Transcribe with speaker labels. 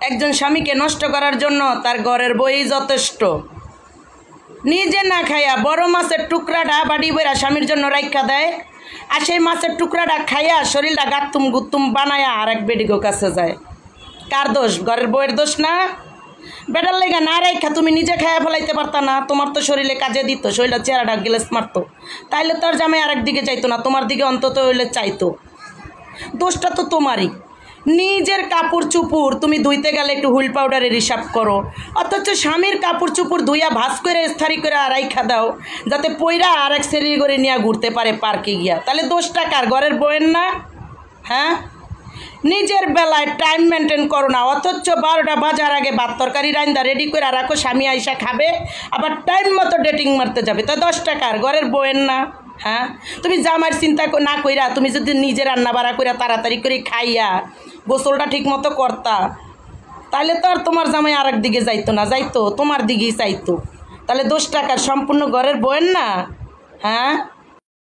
Speaker 1: একজন স্বামীকে নষ্ট করার জন্য তার ঘরের বই যথেষ্ট। নিজে না খাইয়া বড় মাছের টুকরাটা বাড়ি বেড়া স্বামীর জন্য রাইখা দেয়, আর সেই মাছের টুকরাটা খাইয়া শরীরটা গাত্তুম গুত্তুম বানায়া আর এক বেডিগো কাছে যায়। কার দোষ? ঘরের বইয়ের দোষ না? বেটার লেগা না রাইখা তুমি নিজে খাইয়া ফেলাইতে পারতা না? তোমার তো শরীরে কাজে দিত, শরীরটা চেহারাটা গিলেস মারতো, তাইলে তোর জামাই আরেক দিকে চাইতো না, তোমার দিকে অন্তত হইলে চাইতো। দোষটা তো তোমারই। নিজের কাপড় চুপুর তুমি ধুইতে গেলে একটু হুইল পাউডারের হিসাব করো, অথচ স্বামীর কাপড় চুপুর ধুইয়া ভাস করে স্থারি করে রাইখা দাও যাতে পইরা আর এক সেরি করে নিয়ে ঘুরতে পারে পার্কে গিয়া। তাহলে দোষটা কার? ঘরের বউয়ের না? হ্যাঁ, নিজের বেলায় টাইম মেনটেন করো না, অথচ 12টা বাজার আগে ভাত তরকারি রান্দা রেডি করে রাখো, স্বামী আইসা খাবে, আবার টাইম মতো ডেটিং মারতে যাবে। তা 10 টাকার ঘরের বউয়ের না? হ্যাঁ, তুমি জামার চিন্তা না কইরা তুমি যদি নিজে রান্না বাড়া কইরা তাড়াতাড়ি করে খাইয়া গোসলটা ঠিক মতো করতা, তাহলে তো আর তোমার জামাই আর এক দিকে যাইতো না, যাইতো তোমার দিকেই চাইতো। তাহলে 10 টাকার সম্পূর্ণ ঘরের বউয়ের না? হ্যাঁ।